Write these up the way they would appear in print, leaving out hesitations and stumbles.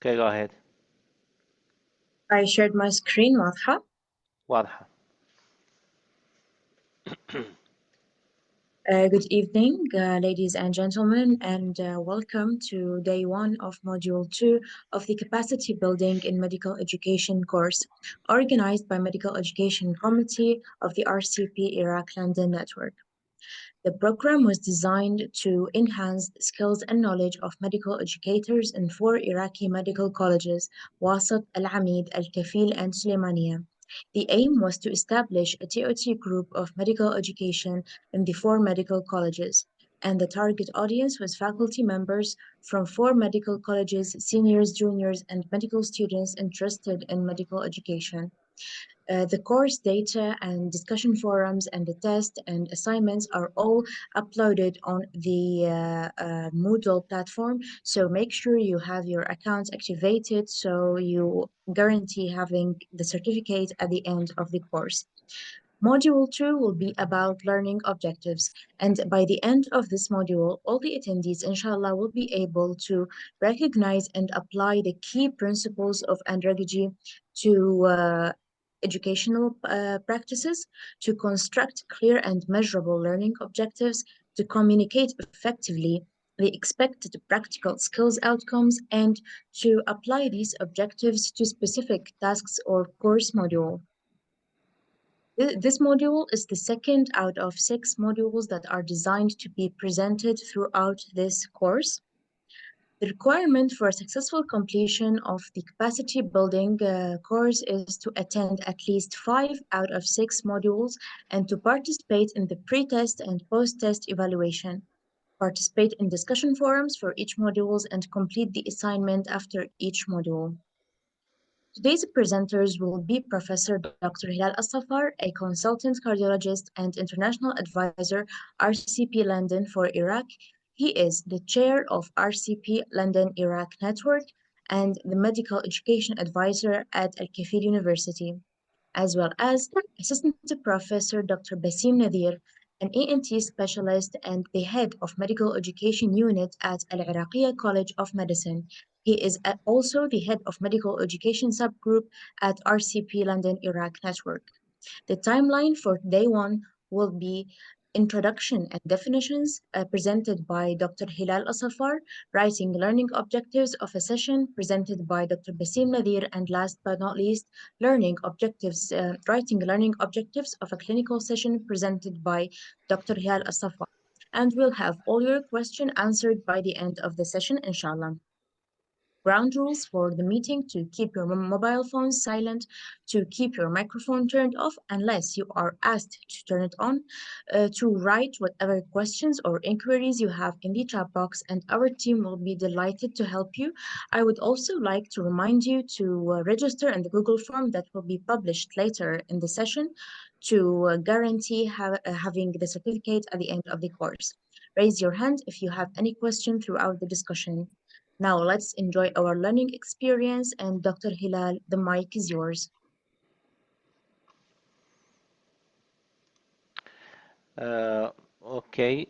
Okay, go ahead. I shared my screen, واضحة. واضحة. Good evening, ladies and gentlemen, and welcome to day one of Module 2 of the Capacity Building in Medical Education course, organized by Medical Education Committee of the RCP Iraq London Network. The program was designed to enhance skills and knowledge of medical educators in 4 Iraqi medical colleges, Wasat, Al-Amid, Al-Kafil, and Suleymaniya. The aim was to establish a TOT group of medical education in the 4 medical colleges, and the target audience was faculty members from 4 medical colleges, seniors, juniors, and medical students interested in medical education. The course data and discussion forums and the test and assignments are all uploaded on the Moodle platform. So make sure you have your accounts activated so you guarantee having the certificate at the end of the course. Module 2 will be about learning objectives, and by the end of this module, all the attendees, inshallah, will be able to recognize and apply the key principles of andragogy to educational practices, to construct clear and measurable learning objectives, to communicate effectively the expected practical skills outcomes, and to apply these objectives to specific tasks or course module. This module is the second out of 6 modules that are designed to be presented throughout this course. The requirement for a successful completion of the capacity building course is to attend at least 5 out of 6 modules and to participate in the pre-test and post-test evaluation. Participate in discussion forums for each module and complete the assignment after each module. Today's presenters will be Professor Dr. Hilal Al-Saffar, a consultant cardiologist and international advisor, RCP London for Iraq. He is the chair of RCP London Iraq Network and the medical education advisor at Al-Kafil University, as well as Assistant Professor Dr. Basim Nadir, an ENT specialist and the head of medical education unit at Al-Iraqiyya College of Medicine. He is also the head of medical education subgroup at RCP London Iraq Network. The timeline for day one will be introduction and definitions presented by Dr. Hilal Al-Saffar, writing learning objectives of a session presented by Dr. Basim Nadir, and last but not least, writing learning objectives of a clinical session presented by Dr. Hilal Al-Saffar. And we'll have all your questions answered by the end of the session, inshallah. Ground rules for the meeting: to keep your mobile phones silent, to keep your microphone turned off unless you are asked to turn it on, to write whatever questions or inquiries you have in the chat box, and our team will be delighted to help you. I would also like to remind you to register in the Google form that will be published later in the session to guarantee having the certificate at the end of the course. Raise your hand if you have any question throughout the discussion. Now let's enjoy our learning experience, and Dr. Hilal, the mic is yours. Okay,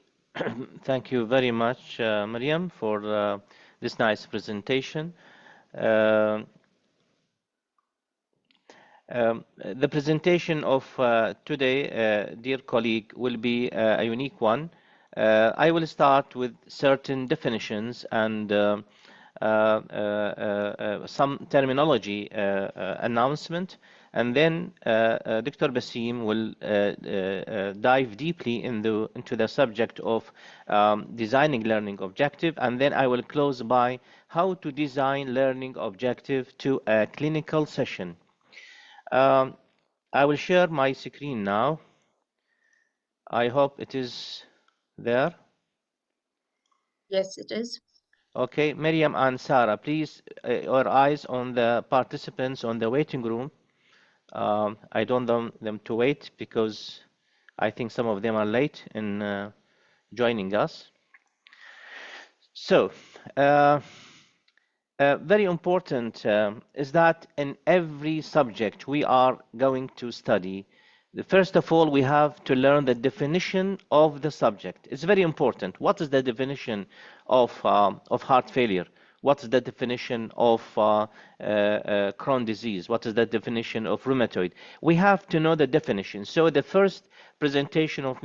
thank you very much, Mariam, for this nice presentation. The presentation of today, dear colleague, will be a unique one. I will start with certain definitions and some terminology announcement, and then Dr. Basim will dive deeply into the subject of designing learning objective, and then I will close by how to design learning objective to a clinical session. I will share my screen now. I hope it is there. Yes, it is. Okay, Miriam and Sarah, please, your eyes on the participants on the waiting room. I don't want them to wait because I think some of them are late in joining us. So, very important is that in every subject we are going to study, first of all, we have to learn the definition of the subject. It's very important. What is the definition of heart failure? What's the definition of Crohn's disease? What is the definition of rheumatoid? We have to know the definition. So the first presentation of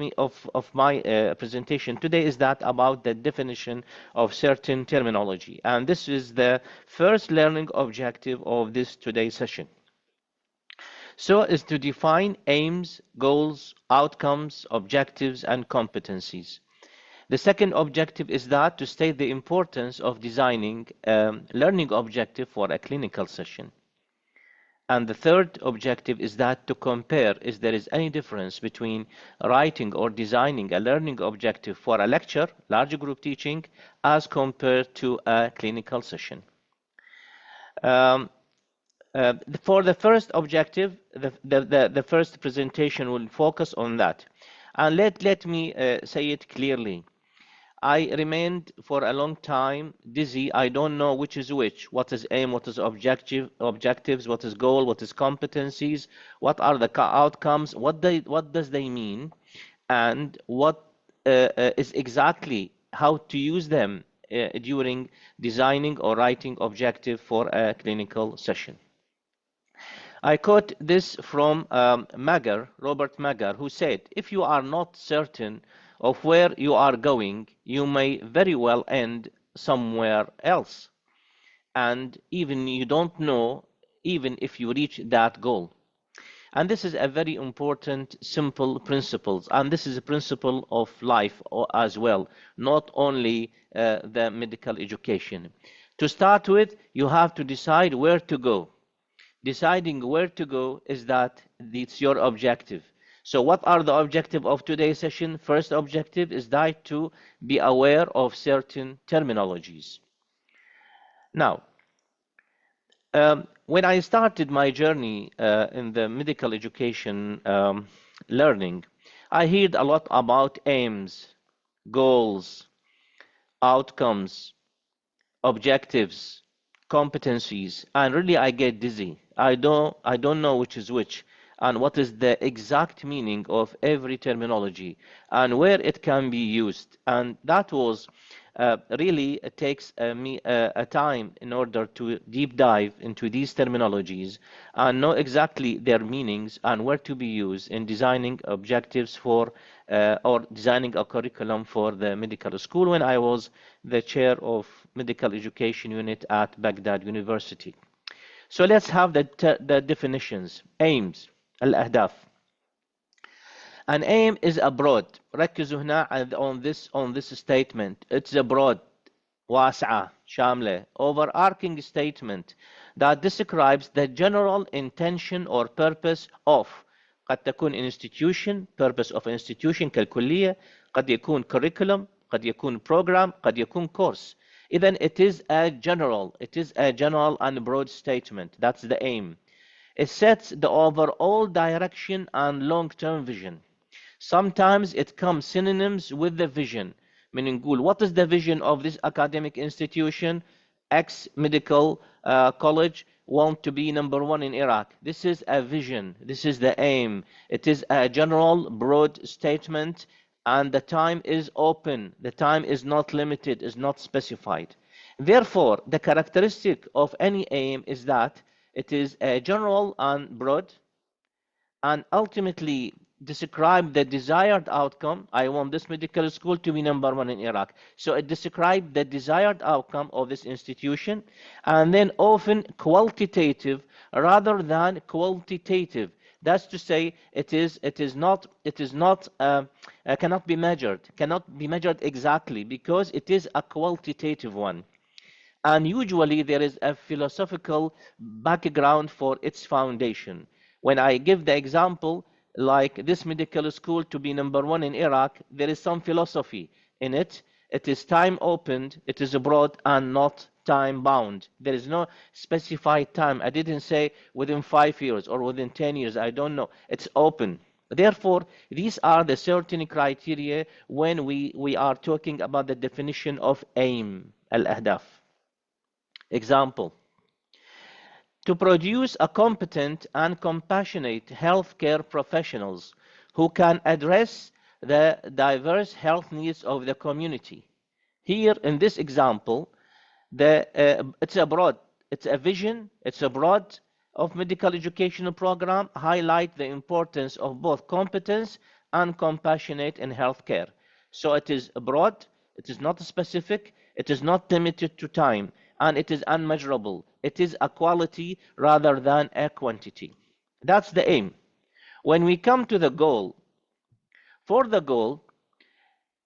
my presentation today is that about the definition of certain terminology, and this is the first learning objective of this today's session. So is to define aims, goals, outcomes, objectives, and competencies. The second objective is that to state the importance of designing learning objective for a clinical session. And the third objective is that to compare if there is any difference between writing or designing a learning objective for a lecture, large group teaching, as compared to a clinical session. For the first objective, the first presentation will focus on that. And let me say it clearly. I remained for a long time dizzy. I don't know which is which. What is aim? What is objectives? What is goal? What is competencies? What are the outcomes? What does they mean? And what is exactly how to use them during designing or writing objective for a clinical session. I quote this from Robert Magar, who said, if you are not certain of where you are going, you may very well end somewhere else. And even you don't know, even if you reach that goal. And this is a very important, simple principle. And this is a principle of life as well, not only the medical education. To start with, you have to decide where to go. Deciding where to go is that it's your objective. So what are the objective of today's session? First objective is that to be aware of certain terminologies. Now, when I started my journey in the medical education learning, I heard a lot about aims, goals, outcomes, objectives, competencies, and really I get dizzy. I don't know which is which and what is the exact meaning of every terminology and where it can be used. And that was really it takes me a time in order to deep dive into these terminologies and know exactly their meanings and where to be used in designing objectives for or designing a curriculum for the medical school when I was the chair of medical education unit at Baghdad University. So let's have the definitions. Aims, الأهداف. An aim is a broad. ركزوا هنا on this statement. It's a broad, واسعة, شاملة, overarching statement that describes the general intention or purpose of. قد تكون institution, purpose of institution كالكلية. قد يكون curriculum, قد يكون program, قد يكون course. Then it is a general and broad statement. That's the aim. It sets the overall direction and long-term vision. Sometimes it comes synonyms with the vision. Meaning, what is the vision of this academic institution? X medical college want to be #1 in Iraq. This is a vision. This is the aim. It is a general, broad statement, and the time is open. The time is not limited, is not specified. Therefore, the characteristic of any aim is that it is a general and broad, and ultimately describe the desired outcome. I want this medical school to be #1 in Iraq. So it describes the desired outcome of this institution, and then often qualitative rather than quantitative. That's to say, cannot be measured exactly because it is a qualitative one. And usually there is a philosophical background for its foundation. When I give the example, like this medical school to be #1 in Iraq, there is some philosophy in it. It is time opened, it is broad and not time bound. There is no specified time. I didn't say within 5 years or within 10 years, I don't know. It's open. Therefore, these are the certain criteria when we are talking about the definition of aim, al-ahdaf. Example. To produce a competent and compassionate healthcare professionals who can address the diverse health needs of the community. Here in this example, It's a broad, it's a vision, it's a broad of medical educational program, highlight the importance of both competence and compassionate in healthcare. So it is broad, it is not specific, it is not limited to time, and it is unmeasurable. It is a quality rather than a quantity. That's the aim. When we come to the goal, for the goal,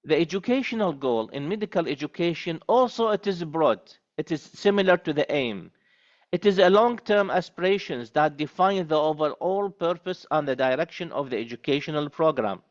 the educational goal in medical education also it is broad. It is similar to the aim. It is a long-term aspirations that define the overall purpose and the direction of the educational program.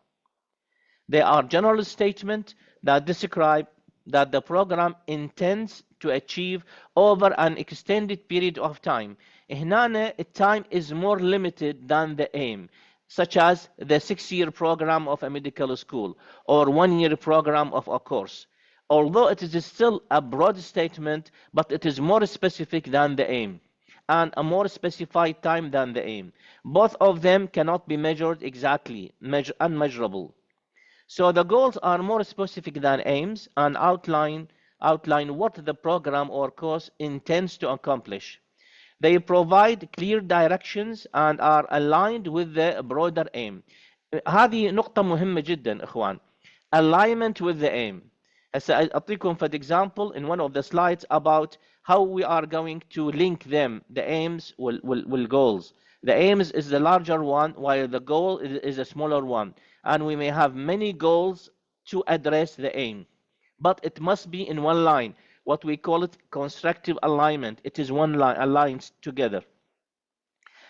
They are general statements that describe that the program intends to achieve over an extended period of time. هنا time is more limited than the aim, such as the 6-year program of a medical school or 1-year program of a course. Although it is still a broad statement, but it is more specific than the aim and a more specified time than the aim. Both of them cannot be measured exactly, unmeasurable. So the goals are more specific than aims and outline what the program or course intends to accomplish. They provide clear directions and are aligned with the broader aim. هذه نقطة مهمة جدا إخوان. Alignment with the aim. هسه أعطيكم for example in one of the slides about how we are going to link them, the aims will goals. The aims is the larger one while the goal is a smaller one. And we may have many goals to address the aim. But it must be in one line. What we call it constructive alignment. It is one line, aligned together.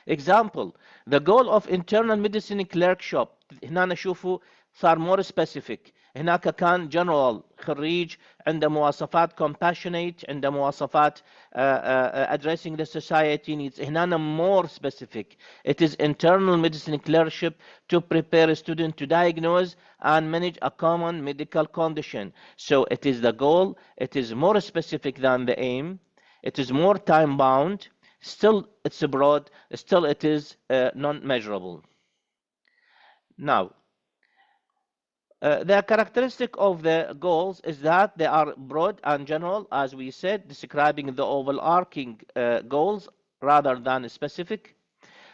Example, the goal of internal medicine clerkship. هنا نشوفه صار more specific. هناك كان general خريج عنده مواصفات compassionate عنده مواصفات addressing the society needs. هنا more specific. It is internal medicine clerkship to prepare a student to diagnose and manage a common medical condition. So it is the goal. It is more specific than the aim. It is more time bound. Still it's broad. Still it is non-measurable. Now, the characteristic of the goals is that they are broad and general, as we said, describing the overarching goals rather than specific.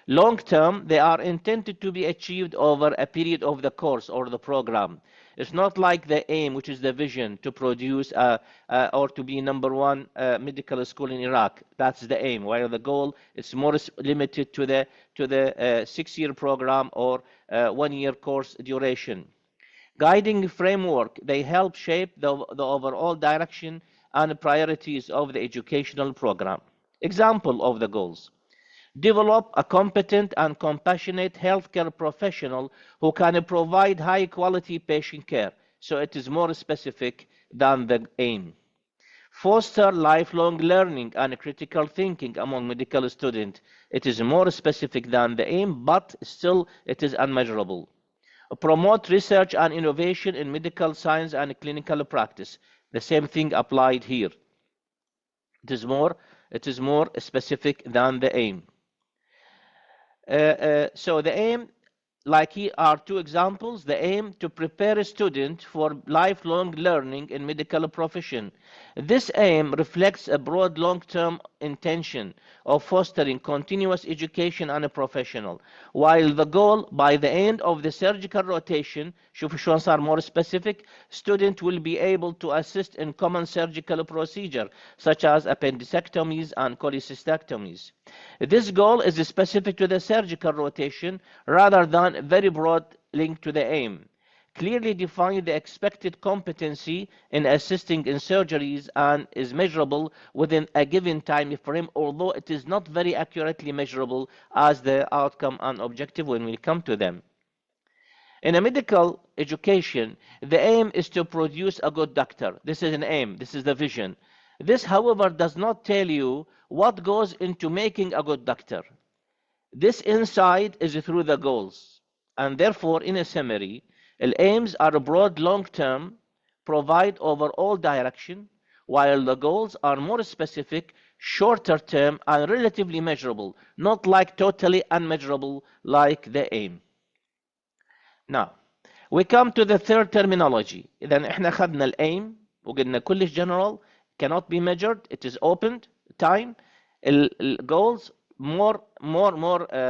Long term, they are intended to be achieved over a period of the course or the program. It's not like the aim, which is the vision to produce or to be #1 medical school in Iraq. That's the aim. While the goal is more limited to the 6-year program or 1-year course duration. Guiding framework, they help shape the overall direction and priorities of the educational program. Example of the goals. Develop a competent and compassionate healthcare professional who can provide high-quality patient care. So it is more specific than the aim. Foster lifelong learning and critical thinking among medical students. It is more specific than the aim, but still it is unmeasurable. Promote research and innovation in medical science and clinical practice. The same thing applied here. It is more specific than the aim. So the aim, like here are 2 examples. The aim to prepare a student for lifelong learning in medical profession. This aim reflects a broad long-term intention of fostering continuous education and a professional, while the goal by the end of the surgical rotation, شوف شلون صار more specific, student will be able to assist in common surgical procedure such as appendectomies and cholecystectomies. This goal is specific to the surgical rotation rather than very broad link to the aim. Clearly define the expected competency in assisting in surgeries and is measurable within a given time frame, although it is not very accurately measurable as the outcome and objective when we come to them. In a medical education, the aim is to produce a good doctor. This is an aim. This is the vision. This, however, does not tell you what goes into making a good doctor. This insight is through the goals. And therefore, in a summary, aims are broad long-term, provide overall direction, while the goals are more specific, shorter term, and relatively measurable, not like totally unmeasurable like the aim. Now, we come to the third terminology. إذا إحنا خدنا الaim وقلنا كلش general. cannot be measured. It is opened time. Goals more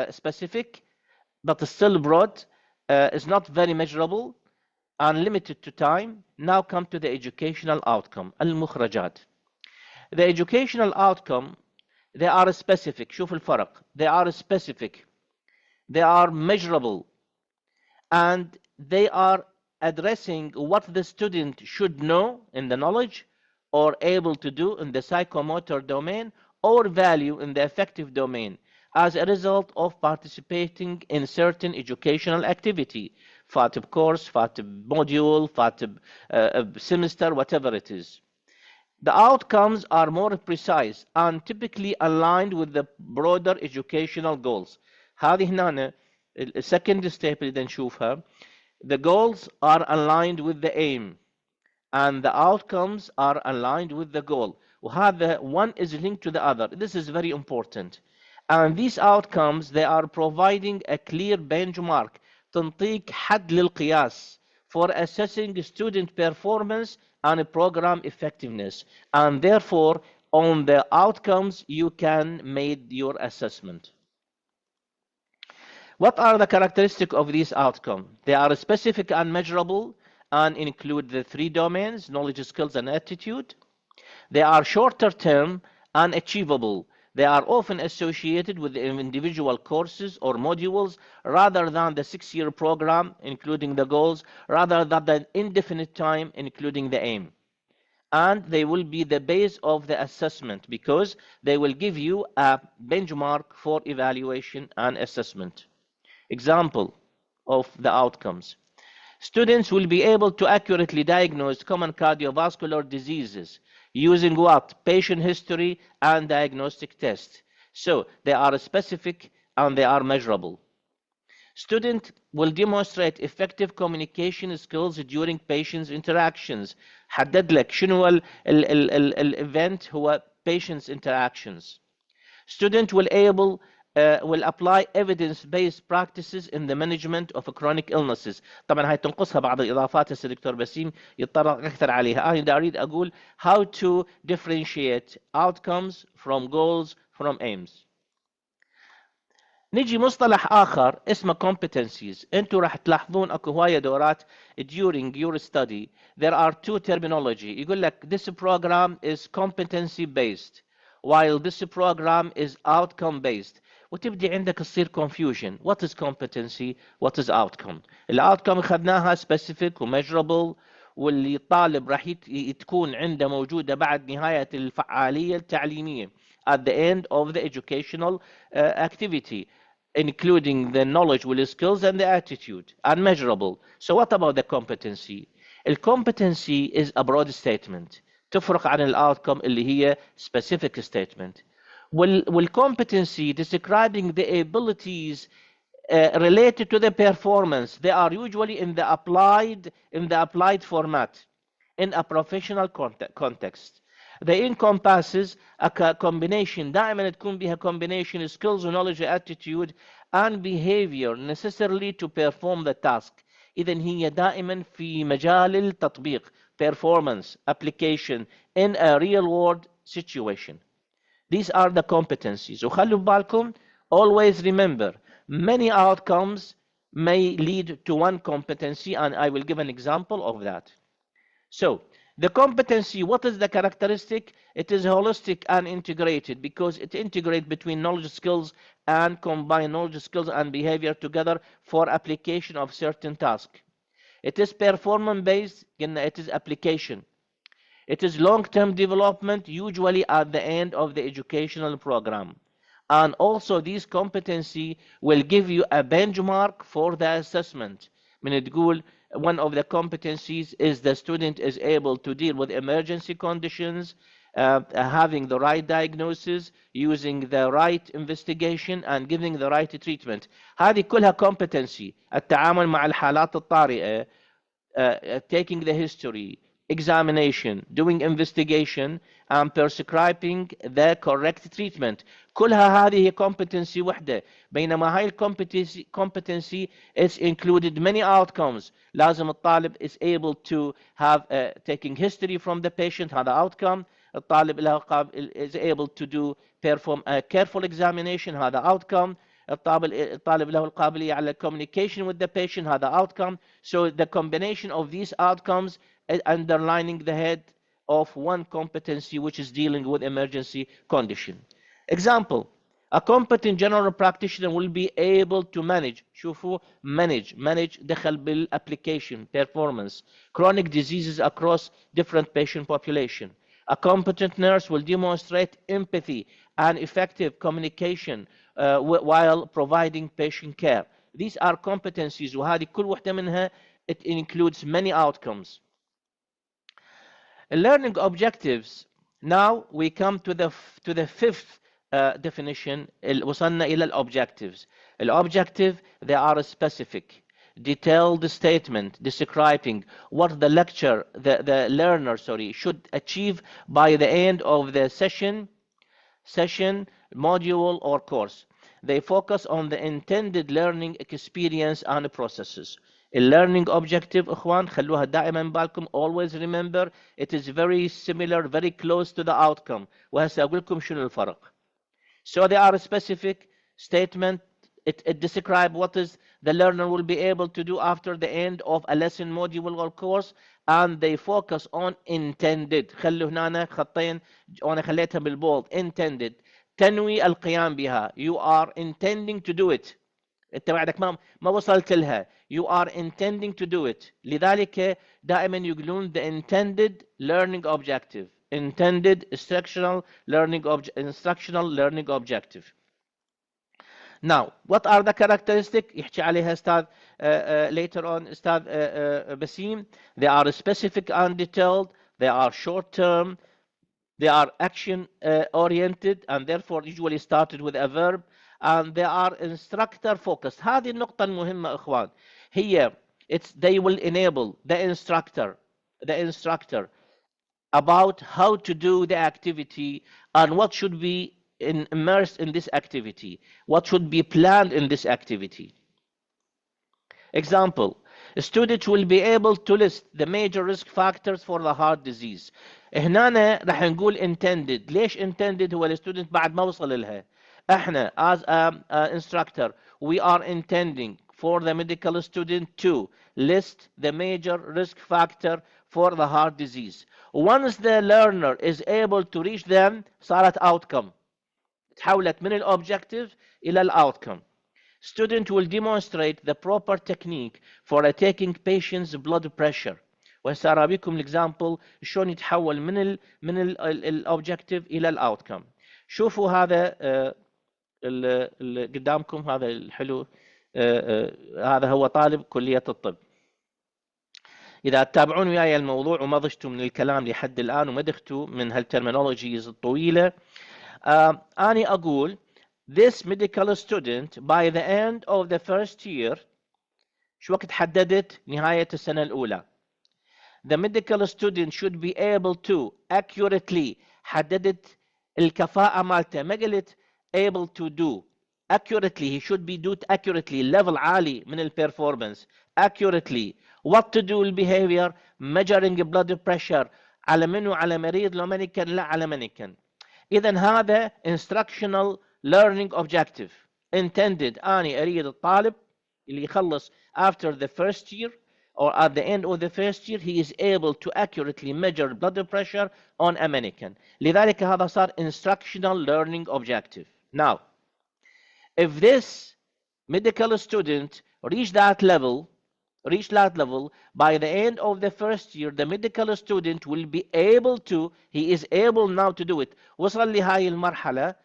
specific, but still broad. Is not very measurable and limited to time. Now come to the educational outcome, المخرجات. The educational outcome, they are specific. شوف الفرق. They are specific. They are measurable, and they are addressing what the student should know in the knowledge or able to do in the psychomotor domain or value in the affective domain as a result of participating in certain educational activity, FATIB course, FATIB module, FATIB semester, whatever it is. The outcomes are more precise and typically aligned with the broader educational goals. هذه هنا second step اللي نشوفها. The goals are aligned with the aim and the outcomes are aligned with the goal. وهذا one is linked to the other. This is very important. And these outcomes, they are providing a clear benchmark, تنطيك حد للقياس for assessing student performance and program effectiveness. And therefore, on the outcomes, you can make your assessment. What are the characteristics of these outcomes? They are specific and measurable and include the three domains, knowledge, skills, and attitude. They are shorter term and achievable. They are often associated with individual courses or modules rather than the 6-year program, including the goals, rather than the indefinite time, including the aim. And they will be the base of the assessment because they will give you a benchmark for evaluation and assessment. Example of the outcomes. Students will be able to accurately diagnose common cardiovascular diseases using what? Patient history and diagnostic tests. So they are specific and they are measurable. Student will demonstrate effective communication skills during patients interactions. حدد لك شنو الevent هو patients interactions. Student will apply evidence-based practices in the management of chronic illnesses. طبعا هاي تنقصها بعض الإضافات هسه دكتور بسيم يتطرق أكثر عليها. أنا أريد أقول how to differentiate outcomes from goals from aims. نجي مصطلح آخر اسمه competencies. أنتوا راح تلاحظون أكو هواية دورات during your study. There are two terminology. يقول لك this program is competency based while this program is outcome based. وتبدي عندك تصير confusion. What is competency? What is outcome? الoutcome اخذناها specific و measurable واللي الطالب راح تكون عنده موجودة بعد نهاية الفعالية التعليمية at the end of the educational activity, including the knowledge with the skills and the attitude, unmeasurable. So what about the competency? الcompetency is a broad statement تفرق عن الoutcome اللي هي specific statement. والcompetency describing the abilities related to the performance. They are usually in the applied format in a professional context. They encompasses a combination. دائما تكون بها combination skills, knowledge, attitude and behavior necessarily to perform the task. إذن هي دائما في مجال التطبيق, performance, application in a real world situation. These are the competencies. وخلوا بالكم, always remember, many outcomes may lead to one competency, and I will give an example of that. So, the competency, what is the characteristic? It is holistic and integrated because it integrates between knowledge, skills, and combine knowledge, skills, and behavior together for application of certain task. It is performance-based, it is application. It is long-term development, usually at the end of the educational program. And also, this competency will give you a benchmark for the assessment. من تقول one of the competencies is the student is able to deal with emergency conditions, having the right diagnosis, using the right investigation, and giving the right treatment. هذه كلها competency. التعامل مع الحالات الطارئة, taking the history, examination, doing investigation, and prescribing the correct treatment. كلها هذه competency وحدة. بينما هاي competency is included many outcomes. لازم الطالب is able to have taking history from the patient, هذا outcome, الطالب له is able to perform a careful examination، هذا outcome. الطالب له القابلية على communication with the patient، هذا outcome. So the combination of these outcomes underlining the head of one competency, which is dealing with emergency condition. Example: a competent general practitioner will be able to manage. شوفوا manage دخل بالapplication performance chronic diseases across different patient population. A competent nurse will demonstrate empathy and effective communication while providing patient care. These are competencies وهذه كل واحدة منها it includes many outcomes. Learning objectives. Now we come to the fifth definition. وصلنا إلى الobjectives. Objective, they are specific, detailed statement describing what the learner should achieve by the end of the session, module or course. They focus on the intended learning experience and processes. learning objective اخوان خلوها دائما بالكم. Always remember it is very similar, very close to the outcome. وهسه اقول لكم شنو الفرق. So they are specific statement. It describe what is the learner will be able to do after the end of a lesson, module or course, and they focus on intended. خلوا هنا خطين وانا خليتها بالبولد. intended تنوي القيام بها. You are intending to do it. انت بعدك ما وصلت لها. You are intending to do it. لذلك دائما يقولون the intended learning objective. Intended instructional learning objective. Now, what are the characteristics? يحكي عليها أستاذ later on أستاذ بسيم. They are specific and detailed. They are short term. They are action oriented and therefore usually started with a verb. And they are instructor focused. هذه النقطة المهمة إخوان. هي they will enable the instructor about how to do the activity and what should be immersed in this activity, what should be planned in this activity. Example: a student will be able to list the major risk factors for the heart disease. هنا راح نقول intended. ليش intended؟ هو الستودنت بعد ما وصل لها. احنا as a instructor we are intending for the medical student to list the major risk factor for the heart disease. Once the learner is able to reach them صارت outcome. تحولت من الobjective إلى الoutcome. Student will demonstrate the proper technique for taking patient's blood pressure. وهسه أرابيكم الإكزامبل شلون يتحول من الobjective إلى الoutcome. شوفوا هذا اللي قدامكم هذا الحلو. هذا هو طالب كلية الطب. إذا تتابعون وياي الموضوع وما ضجتوا من الكلام لحد الآن وما دختوا من هالترمينولوجيز الطويلة، أنا أقول this medical student by the end of the first year. شو وقت حددت؟ نهاية السنة الأولى. The medical student should be able to accurately. حددت الكفاءة مالته، ما قلت able to do. accurately he should be do accurately level عالي من البرفورمانس. accurately what to do البيهيفير measuring blood pressure على منو؟ على مريض لو مانيكن؟ لا على مانيكن. إذا هذا instructional learning objective intended. أنا أريد الطالب اللي يخلص after the first year or at the end of the first year he is able to accurately measure blood pressure on a mannequin. لذلك هذا صار instructional learning objective. Now, if this medical student reach that level by the end of the first year, the medical student will be able to, he is able now to do it. وصل لهاي المرحلة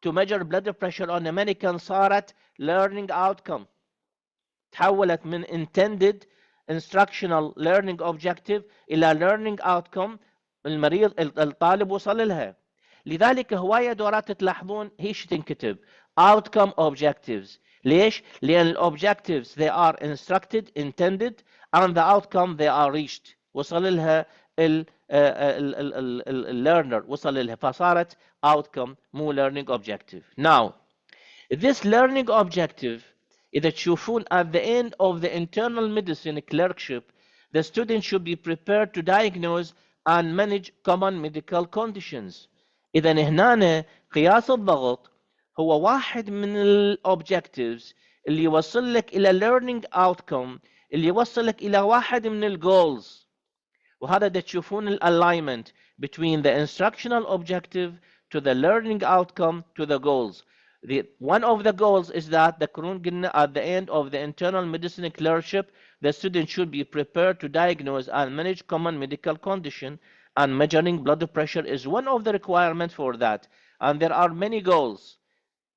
to measure blood pressure on a mannequin صارت learning outcome. تحولت من intended instructional learning objective إلى learning outcome. المريض الطالب وصل لها. لذلك هواية دورات تلاحظون هيش تنكتب outcome objectives. ليش؟ لأن objectives they are instructed intended and the outcome they are reached. وصل لها learner وصل لها فصارت outcome مو learning objective. Now this learning objective إذا تشوفون at the end of the internal medicine clerkship the student should be prepared to diagnose and manage common medical conditions. إذا هنا قياس الضغط هو واحد من الأوبجكتيفز اللي يوصل لك إلى learning outcome، اللي يوصل لك إلى واحد من الجولز. وهذا دا تشوفون alignment between the instructional objective to the learning outcome to the goals. One of the goals is that at the end of the internal medicine clerkship, the student should be prepared to diagnose and manage common medical condition, and measuring blood pressure is one of the requirements for that. And there are many goals,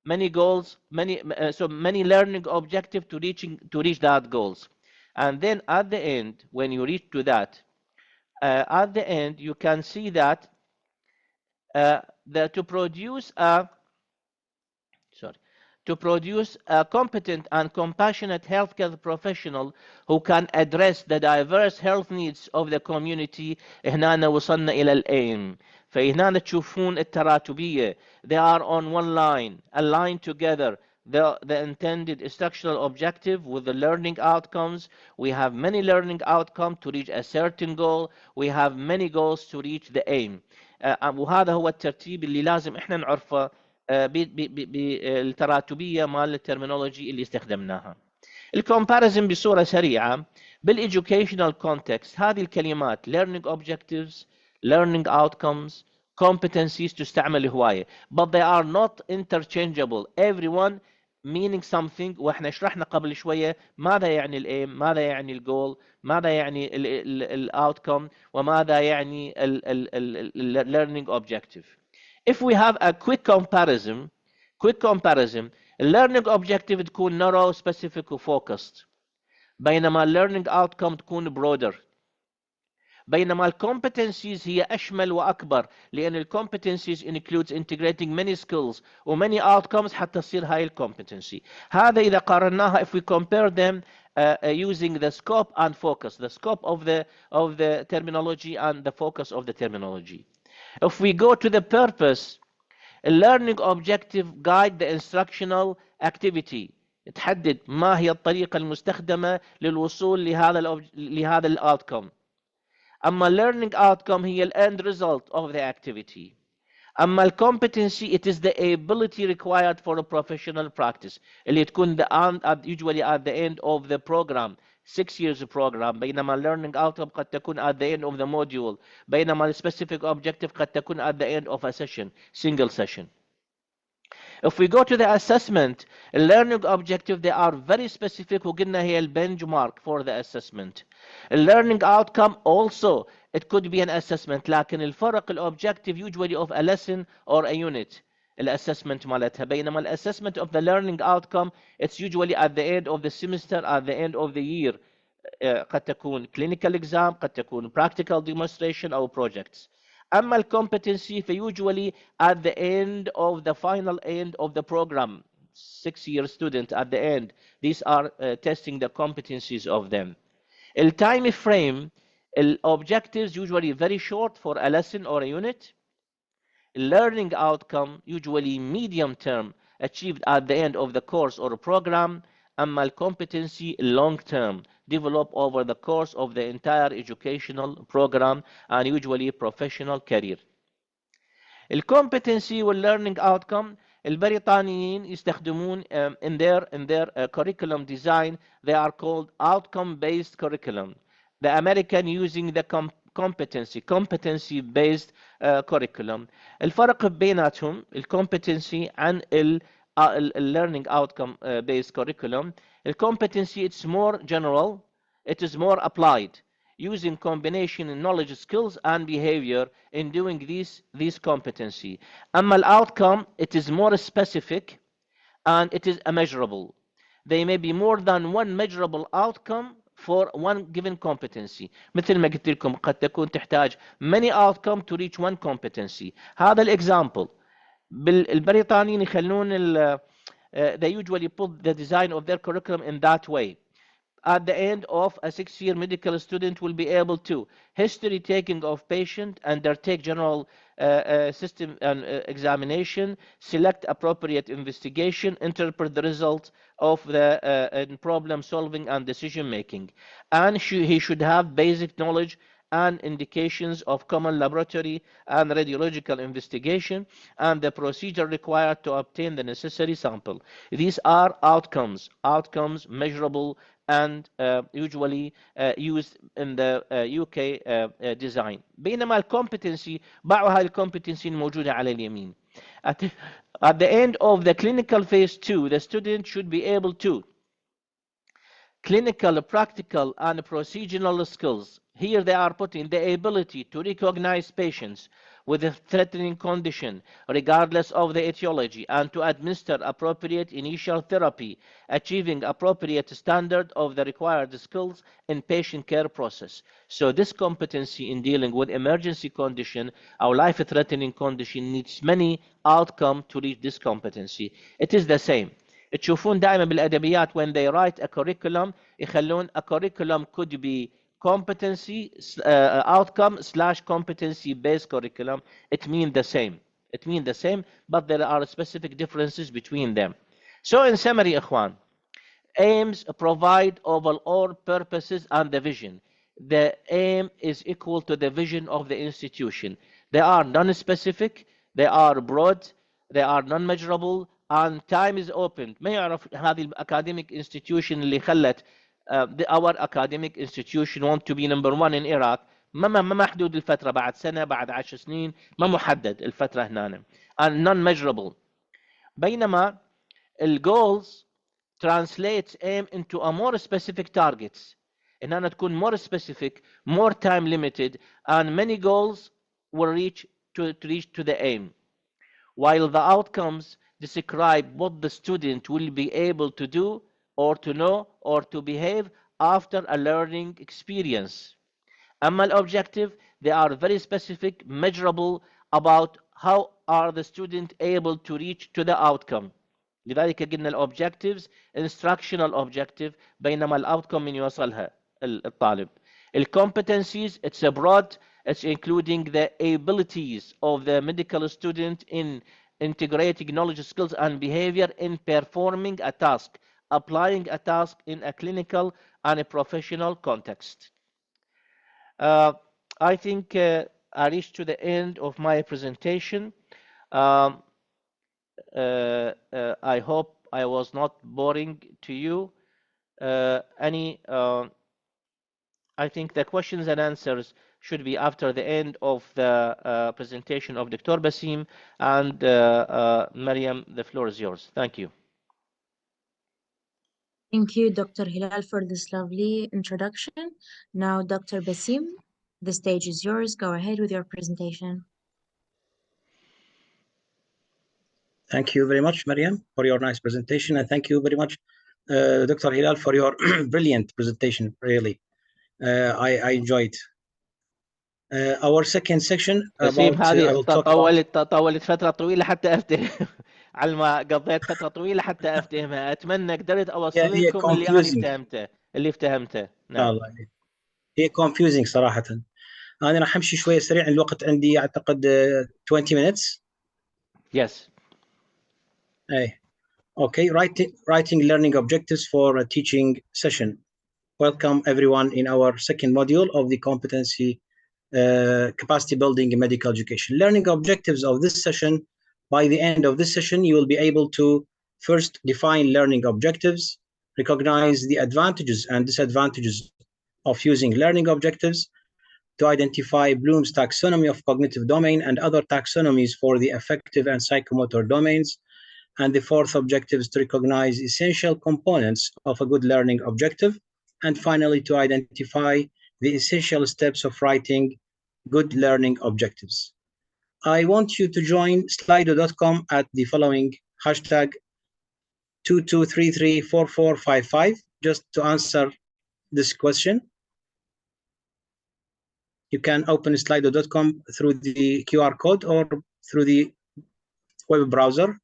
many learning objectives to reach that goals. And then at the end, when you reach to that, at the end, you can see that to produce a competent and compassionate healthcare professional who can address the diverse health needs of the community. هنا وصلنا إلى الأيم. فهنا تشوفون التراتبية. They are on one line, aligned together. The intended instructional objective with the learning outcomes. We have many learning outcomes to reach a certain goal. We have many goals to reach the aim. وهذا هو الترتيب اللي لازم احنا نعرفه بالتراتبية مال الترمينولوجي اللي استخدمناها. الكومباريزن بصورة سريعة بالeducational context، هذه الكلمات learning objectives, learning outcomes, competencies تستعمل هواية but they are not interchangeable. everyone meaning something. واحنا شرحنا قبل شوية ماذا يعني الايم، ماذا يعني الجول، ماذا يعني الاوتكم، وماذا يعني learning objective. If we have a quick comparison learning objective تكون narrow specific وfocused، بينما learning outcome تكون broader. بينما competencies هي أشمل وأكبر، لأن competencies includes integrating many skills و many outcomes حتى تصير هاي competency. هذا إذا قارناها if we compare them using the scope and focus, the scope of the terminology and the focus of the terminology. If we go to the purpose, a learning objective guide the instructional activity. تحدد ما هي الطريقة المستخدمة للوصول لهذا الoutcome. أما learning outcome هي end result of the activity. أما competency it is the ability required for a professional practice اللي تكون usually at the end of the program 6 years program. بينما learning outcome قد تكون at the end of the module. بينما specific objective قد تكون at the end of a session, single session. If we go to the assessment, learning objective, they are very specific. وقلنا هي benchmark for the assessment. Learning outcome also, it could be an assessment. لكن الفرق objective usually of a lesson or a unit. assessment مالتها. بينما assessment of the learning outcome, it's usually at the end of the semester, at the end of the year. قد تكون clinical exam، قد تكون practical demonstration أو projects. أما competency usually at the end of the final end of the program, 6-year student at the end. These are testing the competencies of them. Time frame, objectives usually very short for a lesson or a unit. Learning outcome usually medium term, achieved at the end of the course or program. أما competency long term, develop over the course of the entire educational program and usually professional career. competency learning outcome البريطانيين يستخدمون in their curriculum design, they are called outcome based curriculum. The American using the competency based curriculum. الفرق بيناتهم competency عن learning outcome based curriculum. competency it's more general, it is more applied, using combination in knowledge, skills and behavior in doing these competency. أما outcome it is more specific and it is measurable. There may be more than one measurable outcome for one given competency. مثل ما قلت لكم قد تكون تحتاج many outcome to reach one competency. هذا الexample. بالبريطانيين يخلون they usually put the design of their curriculum in that way. At the end of a 6-year medical student will be able to history taking of patient, undertake general system and examination, select appropriate investigation, interpret the results of the problem solving and decision making, and he should have basic knowledge and indications of common laboratory and radiological investigation, and the procedure required to obtain the necessary sample. These are outcomes measurable and usually used in the UK design. بينما الكومبتنسي باعوا هاي الكومبتنسي الموجودة على اليمين. At, at the end of the clinical phase 2, the student should be able to clinical, practical, and procedural skills. Here they are putting the ability to recognize patients with a threatening condition, regardless of the etiology, and to administer appropriate initial therapy, achieving appropriate standard of the required skills in patient care process. So this competency in dealing with emergency condition or life-threatening condition needs many outcomes to reach this competency. It is the same. تشوفون دائما بالادبيات when they write a curriculum يخلون a curriculum could be competency outcome slash competency based curriculum. It means the same. It means the same, but there are specific differences between them. So in summary, إخوان, aims provide overall purposes and the vision. The aim is equal to the vision of the institution. They are non-specific, they are broad, they are non-measurable, and time is open. ما يعرف هذه academic institution اللي خلت our academic institution want to be number one in Iraq. ما محدود الفترة، بعد سنة بعد 10 سنين، ما محدد الفترة هنا. and non-measurable. بينما الجولز translates aim into a more specific targets. انها تكون more specific, more time limited, and many goals will reach to the aim, while the outcomes describe what the student will be able to do or to know or to behave after a learning experience. أما الobjective, they are very specific, measurable about how are the student able to reach to the outcome. لذلك قلنا الobjectives instructional objective، بينما الاوتكم من يوصلها الطالب. الcompetencies it's a broad, it's including the abilities of the medical student in integrating knowledge, skills, and behavior in performing a task, applying a task in a clinical and a professional context. I think I reached to the end of my presentation. I hope I was not boring to you. I think the questions and answers should be after the end of the presentation of Dr. Basim and Mariam. The floor is yours. Thank you. Thank you, Dr. Hilal, for this lovely introduction. Now, Dr. Basim, the stage is yours. Go ahead with your presentation. Thank you very much, Mariam, for your nice presentation. And thank you very much, Dr. Hilal, for your brilliant presentation, really. I enjoyed. Our second section بسيم about I هذه will talk about تطولت فترة طويلة حتى أفتهم. على ما قضيت فترة طويلة حتى أفتهمها. أتمنى قدرت أوصل هي لكم confusing. اللي افتهمته. نعم. الله هي confusing صراحة. أنا راح أمشي شوية سريع، الوقت عندي أعتقد 20 minutes. Yes. أي. Okay, writing learning objectives for a teaching session. Welcome everyone in our second module of the competency capacity building in medical education. Learning objectives of this session. By the end of this session, you will be able to first define learning objectives, recognize the advantages and disadvantages of using learning objectives, to identify Bloom's taxonomy of cognitive domain and other taxonomies for the affective and psychomotor domains. And the fourth objective is to recognize essential components of a good learning objective. And finally, to identify the essential steps of writing good learning objectives. I want you to join slido.com at the following hashtag 22334455 just to answer this question. You can open slido.com through the QR code or through the web browser.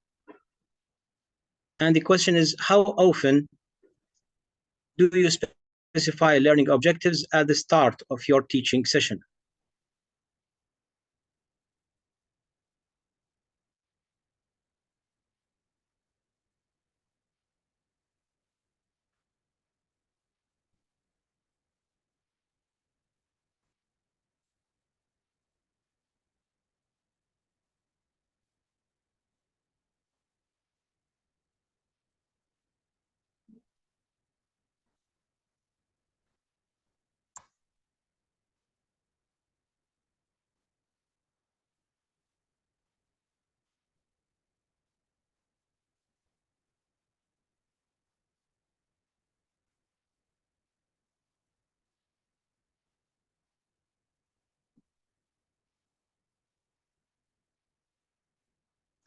And the question is, how often do you specify learning objectives at the start of your teaching session?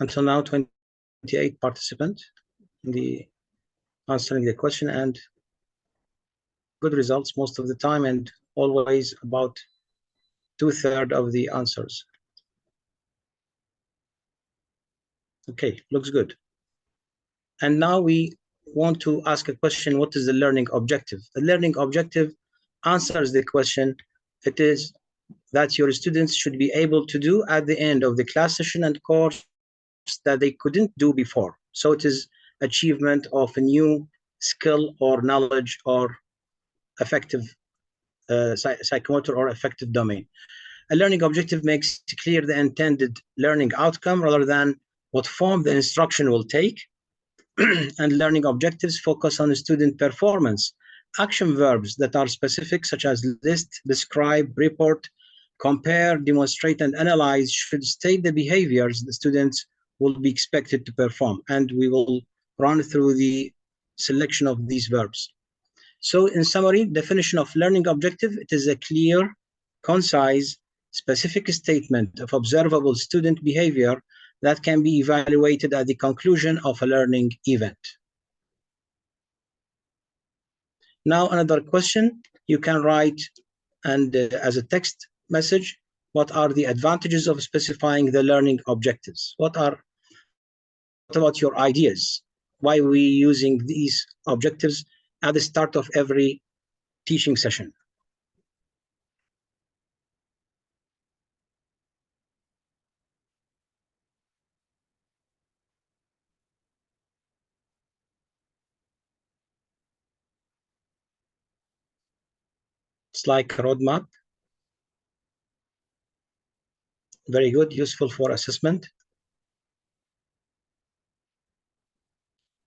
until now 28 participants in the answering the question, and good results most of the time, and always about 2/3 of the answers. Okay, looks good. And now we want to ask a question: what is the learning objective? The learning objective answers the question. It is that your students should be able to do at the end of the class session and course that they couldn't do before. So it is achievement of a new skill or knowledge or affective psychomotor or affective domain. A learning objective makes clear the intended learning outcome rather than what form the instruction will take. And learning objectives focus on student performance. Action verbs that are specific, such as list, describe, report, compare, demonstrate, and analyze, should state the behaviors the students will be expected to perform. And we will run through the selection of these verbs. So in summary, definition of learning objective: it is a clear, concise, specific statement of observable student behavior that can be evaluated at the conclusion of a learning event. Now another question, you can write and as a text message, what are the advantages of specifying the learning objectives? What about your ideas? Why are we using these objectives at the start of every teaching session? It's like a roadmap. Very good, useful for assessment.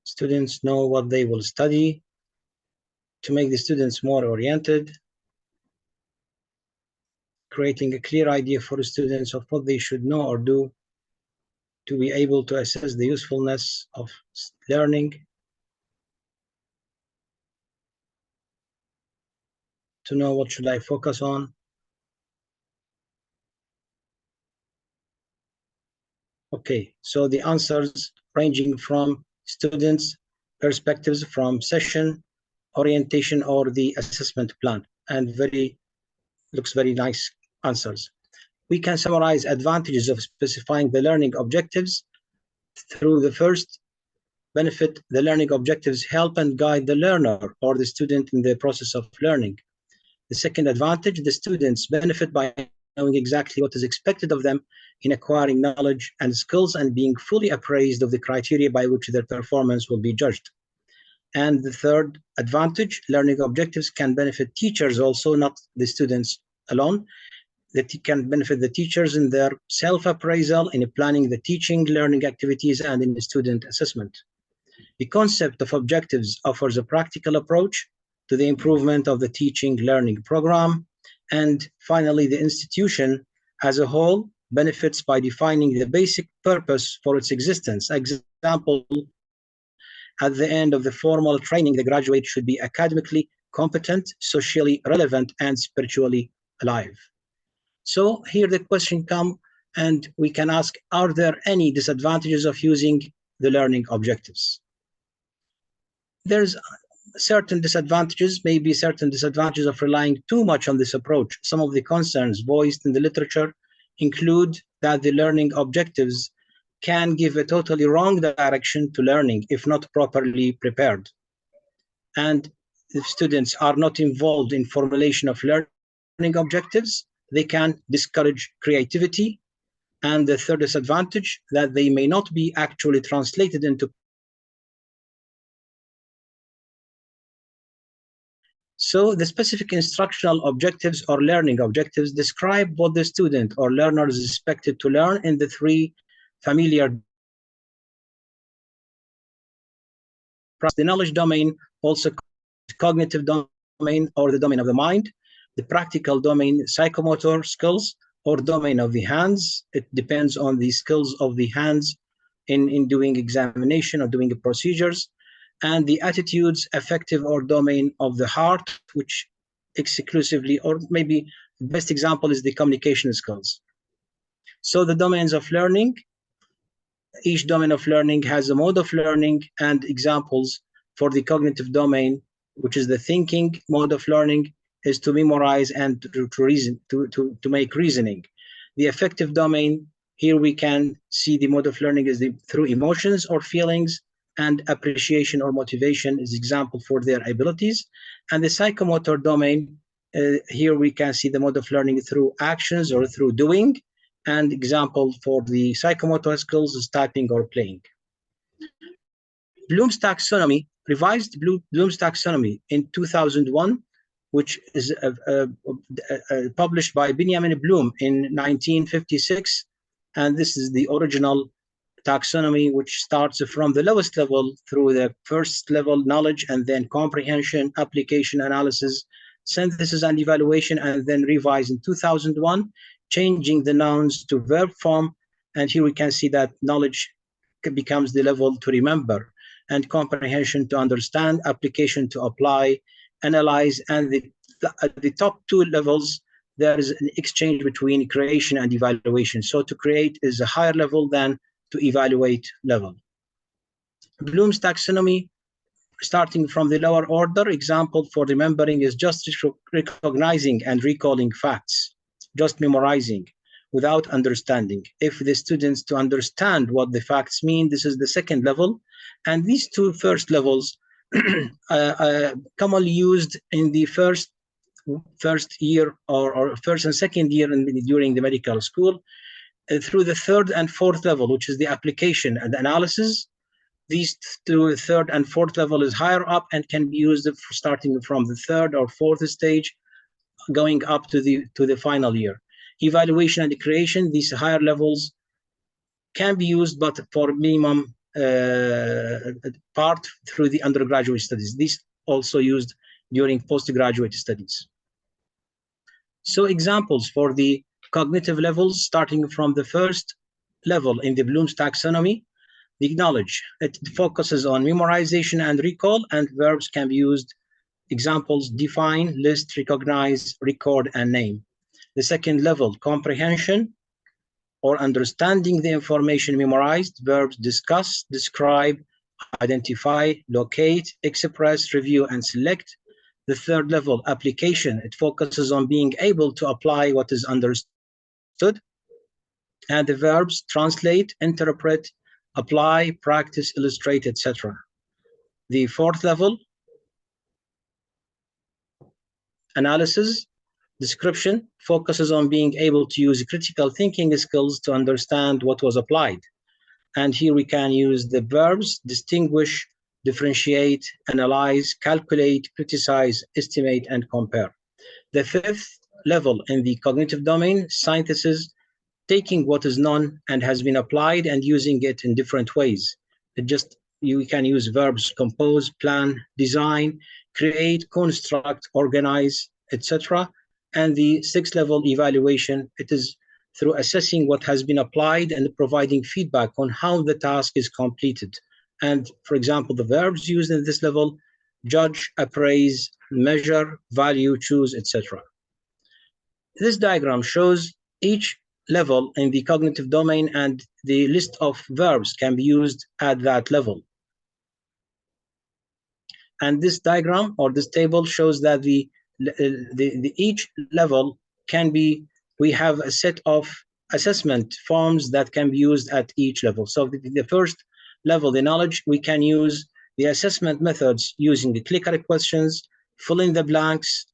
Students know what they will study to make the students more oriented, creating a clear idea for the students of what they should know or do to be able to assess the usefulness of learning, to know what should I focus on. Okay, so the answers ranging from students' perspectives, from session, orientation, or the assessment plan, and looks very nice answers. We can summarize advantages of specifying the learning objectives through the first benefit. The learning objectives help and guide the learner or the student in the process of learning. The second advantage, the students benefit by knowing exactly what is expected of them in acquiring knowledge and skills and being fully appraised of the criteria by which their performance will be judged. And the third advantage, learning objectives can benefit teachers also, not the students alone. That can benefit the teachers in their self-appraisal, in planning the teaching, learning activities, and in the student assessment. The concept of objectives offers a practical approach to the improvement of the teaching learning program. And finally, the institution as a whole benefits by defining the basic purpose for its existence. Example, at the end of the formal training, the graduate should be academically competent, socially relevant, and spiritually alive. So here the question comes, and we can ask, are there any disadvantages of using the learning objectives? There's certain disadvantages, maybe certain disadvantages of relying too much on this approach. Some of the concerns voiced in the literature include that the learning objectives can give a totally wrong direction to learning if not properly prepared. And if students are not involved in formulation of learning objectives, they can discourage creativity. And the third disadvantage, that they may not be actually translated into. So the specific instructional objectives or learning objectives describe what the student or learner is expected to learn in the three familiar. The knowledge domain, also cognitive domain or the domain of the mind, the practical domain, psychomotor skills, or domain of the hands. It depends on the skills of the hands in doing examination or doing procedures. And the attitudes, affective or domain of the heart, which exclusively, or maybe the best example is the communication skills. So the domains of learning, each domain of learning has a mode of learning and examples. For the cognitive domain, which is the thinking mode of learning, is to memorize and to reason, to make reasoning. The affective domain, here we can see the mode of learning is through emotions or feelings, and appreciation or motivation is example for their abilities. And the psychomotor domain, here we can see the mode of learning through actions or through doing, and example for the psychomotor skills is typing or playing. Bloom's taxonomy, revised Bloom's taxonomy in 2001, which is published by Benjamin Bloom in 1956, and this is the original taxonomy, which starts from the lowest level through the first level knowledge, and then comprehension, application, analysis, synthesis, and evaluation, and then revised in 2001, changing the nouns to verb form. And here we can see that knowledge becomes the level to remember, and comprehension to understand, application to apply, analyze, and at the top two levels, there is an exchange between creation and evaluation. So to create is a higher level than to evaluate level. Bloom's taxonomy, starting from the lower order, example for remembering is just recognizing and recalling facts, just memorizing without understanding. If the students to understand what the facts mean, this is the second level. And these two first levels commonly used in the first year or first and second year during the medical school. Through the third and fourth level, which is the application and analysis, these two, third and fourth level, is higher up and can be used starting from the third or fourth stage, going up to the final year. Evaluation and creation, these higher levels can be used, but for minimum part through the undergraduate studies. These also used during postgraduate studies. So examples for the cognitive levels, starting from the first level in the Bloom's taxonomy, the knowledge. It focuses on memorization and recall, and verbs can be used. Examples: define, list, recognize, record, and name. The second level, comprehension or understanding the information memorized. Verbs: discuss, describe, identify, locate, express, review, and select. The third level, application. It focuses on being able to apply what is understood. And the verbs: translate, interpret, apply, practice, illustrate, etc. The fourth level, analysis, description, focuses on being able to use critical thinking skills to understand what was applied. And here we can use the verbs: distinguish, differentiate, analyze, calculate, criticize, estimate, and compare. The fifth level in the cognitive domain, synthesis, taking what is known and has been applied and using it in different ways. You can use verbs: compose, plan, design, create, construct, organize, etc. And the sixth level, evaluation, it is through assessing what has been applied and providing feedback on how the task is completed. And for example, the verbs used in this level: judge, appraise, measure, value, choose, etc. This diagram shows each level in the cognitive domain, and the list of verbs can be used at that level. And this diagram or this table shows that each level can be, we have a set of assessment forms that can be used at each level. So the first level, the knowledge, we can use the assessment methods using the clicker questions, fill in the blanks,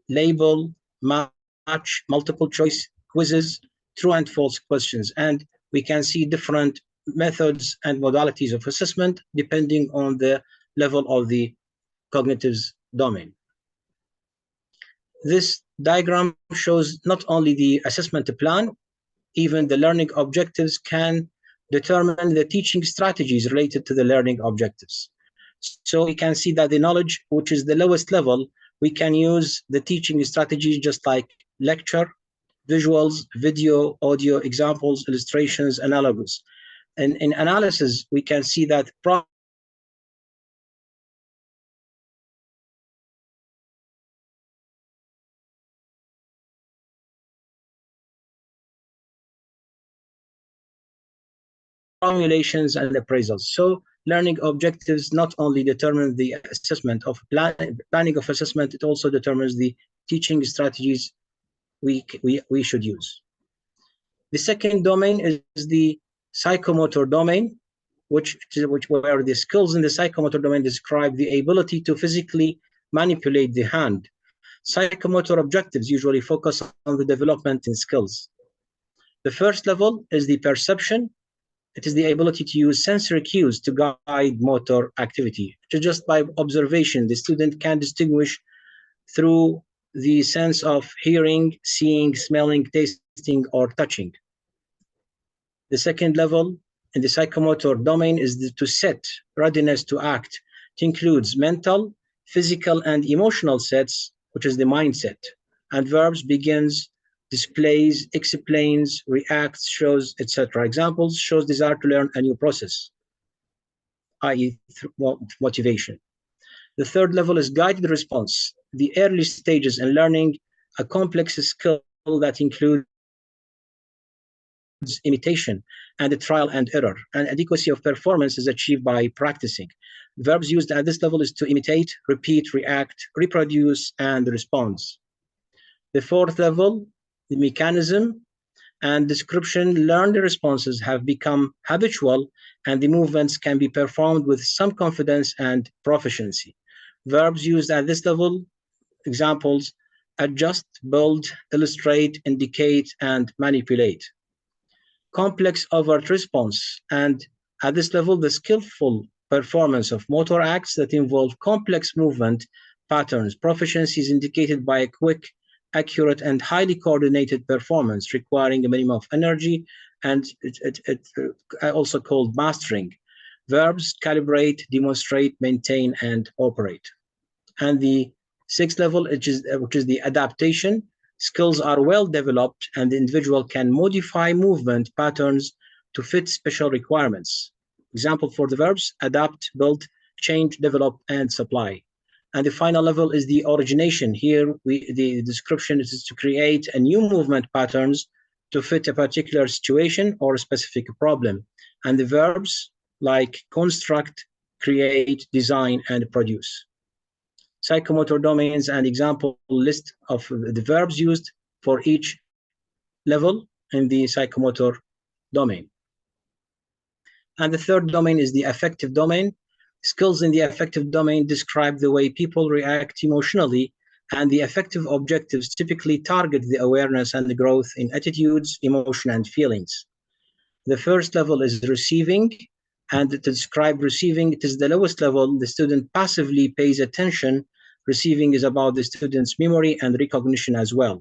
label, match, multiple choice quizzes, true and false questions. And we can see different methods and modalities of assessment depending on the level of the cognitive domain. This diagram shows not only the assessment plan, even the learning objectives can determine the teaching strategies related to the learning objectives. So we can see that the knowledge, which is the lowest level, we can use the teaching strategies just like lecture, visuals, video, audio, examples, illustrations, analogs. And in analysis, we can see that formulations, and appraisals. So learning objectives not only determine the assessment of planning of assessment, it also determines the teaching strategies we should use. The second domain is the psychomotor domain, where the skills in the psychomotor domain describe the ability to physically manipulate the hand. Psychomotor objectives usually focus on the development in skills. The first level is the perception. It is the ability to use sensory cues to guide motor activity. Just by observation, the student can distinguish through the sense of hearing, seeing, smelling, tasting, or touching. The second level in the psychomotor domain is to set readiness to act. It includes mental, physical, and emotional sets, which is the mindset, and verbs, begins, displays, explains, reacts, shows, etc. Examples: shows desire to learn a new process, i.e. motivation. The third level is guided response, the early stages in learning a complex skill that includes imitation and the trial and error, and adequacy of performance is achieved by practicing. Verbs used at this level is to imitate, repeat, react, reproduce, and respond. The fourth level, the mechanism and description, learned responses have become habitual and the movements can be performed with some confidence and proficiency. Verbs used at this level, examples: adjust, build, illustrate, indicate, and manipulate. Complex overt response, and at this level, the skillful performance of motor acts that involve complex movement patterns. Proficiency is indicated by a quick, accurate, and highly coordinated performance requiring a minimum of energy, and it also called mastering. Verbs: calibrate, demonstrate, maintain, and operate. And the sixth level, which is the adaptation. Skills are well developed and the individual can modify movement patterns to fit special requirements. Example for the verbs: adapt, build, change, develop, and supply. And the final level is the origination. Here, the description is to create a new movement patterns to fit a particular situation or a specific problem. And the verbs like construct, create, design, and produce. Psychomotor domains and example list of the verbs used for each level in the psychomotor domain. And the third domain is the affective domain. Skills in the affective domain describe the way people react emotionally, and the affective objectives typically target the awareness and the growth in attitudes, emotion, and feelings. The first level is receiving, and to describe receiving, it is the lowest level. The student passively pays attention. Receiving is about the student's memory and recognition as well.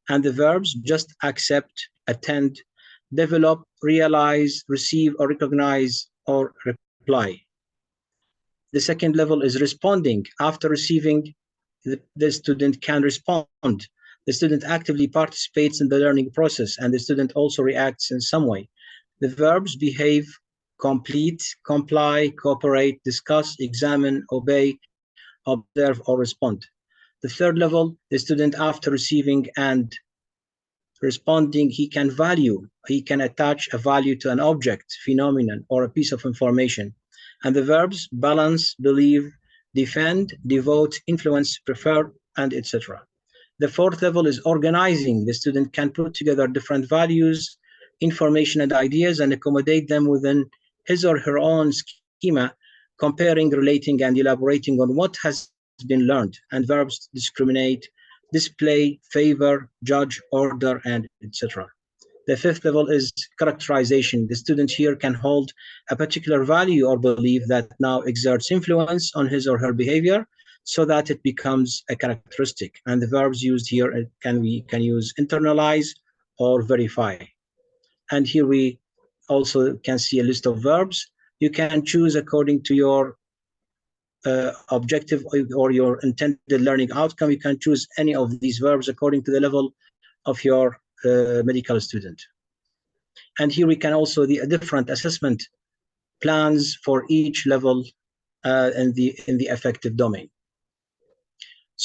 And the verbs: just, accept, attend, develop, realize, receive or recognize, or reply. The second level is responding. After receiving, the student can respond. The student actively participates in the learning process, and the student also reacts in some way. The verbs: behave, complete, comply, cooperate, discuss, examine, obey, observe, or respond. The third level, the student, after receiving and responding, he can attach a value to an object, phenomenon, or a piece of information. And the verbs: balance, believe, defend, devote, influence, prefer, and etc. The fourth level is organizing. The student can put together different values, information, and ideas and accommodate them within his or her own schema, comparing, relating, and elaborating on what has been learned. And verbs: discriminate, display, favor, judge, order, and etc. The fifth level is characterization. The student here can hold a particular value or belief that now exerts influence on his or her behavior so that it becomes a characteristic. And the verbs used here we can use internalize or verify. And here we also can see a list of verbs. You can choose according to your objective or your intended learning outcome. You can choose any of these verbs according to the level of your medical student. And here we can also the different assessment plans for each level in the affective domain.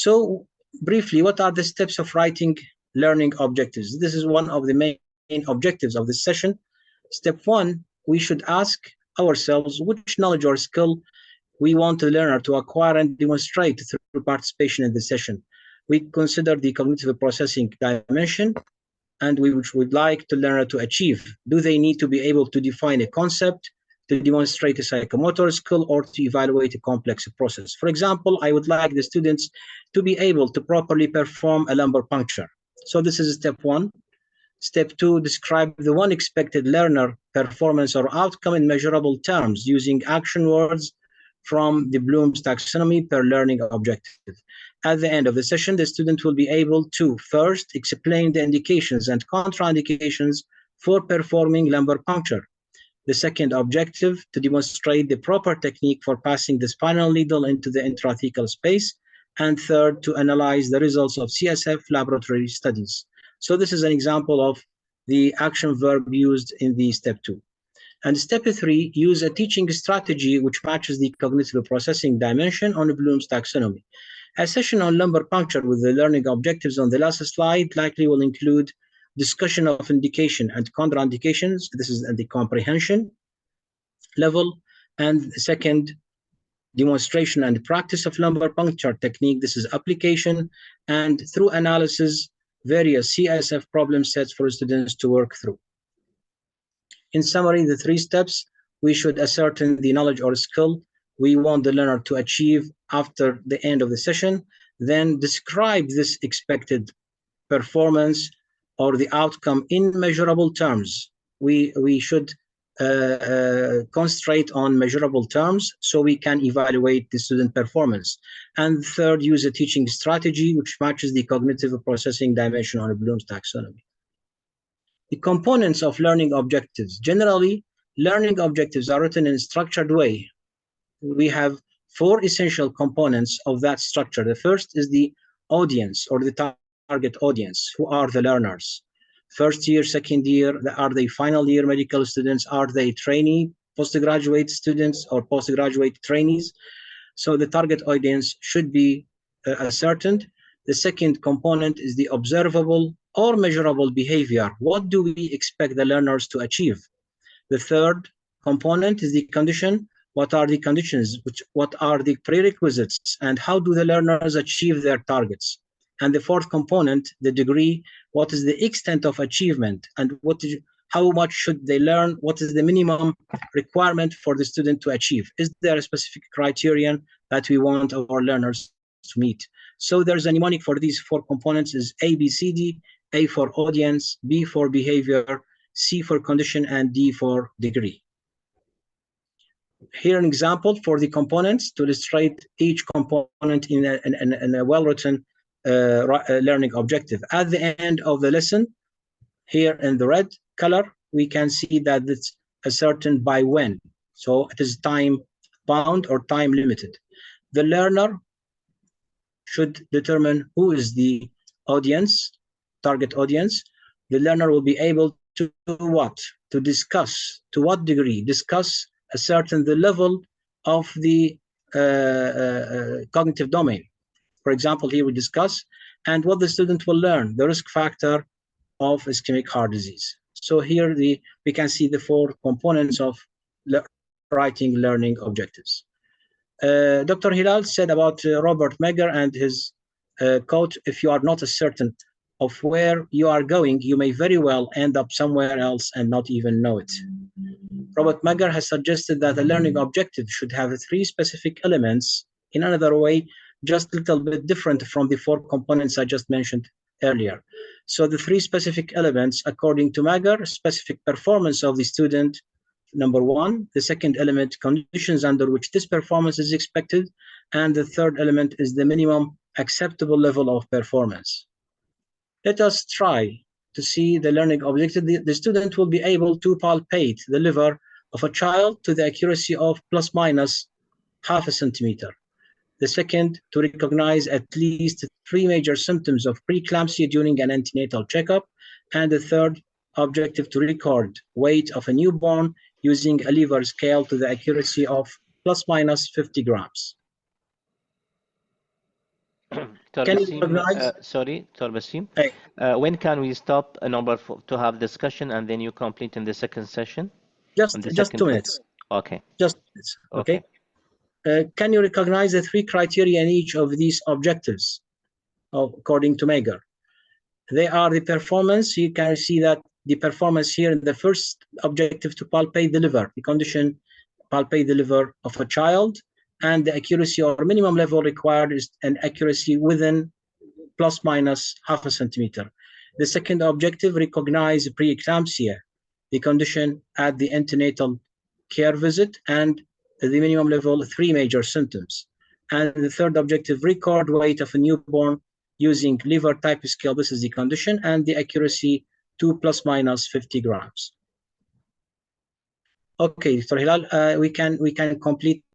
So briefly, what are the steps of writing learning objectives? This is one of the main objectives of this session. Step one we should ask ourselves which knowledge or skill we want the learner to acquire and demonstrate through participation in the session. We consider the cognitive processing dimension and which would like the learner to achieve. Do they need to be able to define a concept, to demonstrate a psychomotor skill, or to evaluate a complex process? For example, I would like the students to be able to properly perform a lumbar puncture. So this is step one. Step two, describe the one expected learner performance or outcome in measurable terms using action words from the Bloom's taxonomy per learning objective. At the end of the session, the student will be able to first explain the indications and contraindications for performing lumbar puncture. The second objective, to demonstrate the proper technique for passing the spinal needle into the intrathecal space. And third, to analyze the results of CSF laboratory studies. So this is an example of the action verb used in the step two. And step three, use a teaching strategy which matches the cognitive processing dimension on Bloom's taxonomy. A session on lumbar puncture with the learning objectives on the last slide likely will include discussion of indication and contraindications. This is at the comprehension level. And second, demonstration and practice of lumbar puncture technique. This is application, and through analysis, various CSF problem sets for students to work through. In summary, the three steps: we should ascertain the knowledge or skill we want the learner to achieve after the end of the session, then describe this expected performance or the outcome in measurable terms. We should concentrate on measurable terms so we can evaluate the student performance. And third, use a teaching strategy which matches the cognitive processing dimension on Bloom's taxonomy. The components of learning objectives. Generally, learning objectives are written in a structured way. We have four essential components of that structure. The first is the audience or the target audience. Who are the learners? First year, second year, are they final year medical students? Are they trainee, postgraduate students or postgraduate trainees? So the target audience should be ascertained. The second component is the observable or measurable behavior. What do we expect the learners to achieve? The third component is the condition. What are the conditions? What are the prerequisites? And how do the learners achieve their targets? And the fourth component, the degree. What is the extent of achievement? And how much should they learn? What is the minimum requirement for the student to achieve? Is there a specific criterion that we want our learners to meet? So there's a mnemonic for these four components is A, B, C, D. A for audience, B for behavior, C for condition, and D for degree. Here an example for the components to illustrate each component in a well-written learning objective. At the end of the lesson, here in the red color, we can see that it's ascertained by when. So it is time bound or time limited. The learner should determine who is the audience, target audience. The learner will be able to do what? To discuss, to what degree? Discuss, ascertain the level of the cognitive domain. For example, here we discuss, and what the student will learn, the risk factor of ischemic heart disease. So here we can see the four components of writing learning objectives. Dr. Hilal said about Robert Megger and his quote, if you are not certain of where you are going, you may very well end up somewhere else and not even know it. Robert Megger has suggested that a learning objective should have three specific elements. In another way, just a little bit different from the four components I just mentioned earlier. So the three specific elements, according to Megger, specific performance of the student, number one. The second element, conditions under which this performance is expected. And the third element is the minimum acceptable level of performance. Let us try to see the learning objective. The student will be able to palpate the liver of a child to the accuracy of plus minus half a centimeter. The second, to recognize at least three major symptoms of preeclampsia during an antenatal checkup. And the third objective, to record weight of a newborn using a liver scale to the accuracy of plus minus 50 grams. Can you recognize? Sorry, Dr. Basim. Hey. When can we stop in order to have discussion and then you complete in the second session? On the Just second 2 question. minutes. Okay. Just minutes. Okay. Can you recognize the 3 criteria in each of these objectives according to Mager? They are the performance. You can see that the performance here in the first objective to palpate the liver, the condition palpate the liver of a child, and the accuracy or minimum level required is an accuracy within plus minus half a centimeter. The second objective, recognize preeclampsia, the condition at the antenatal care visit, and the minimum level 3 major symptoms. And the third objective, record weight of a newborn using liver type scale. This is the condition, and the accuracy 2 plus minus 50 grams. Okay, Dr. Hilal, we can complete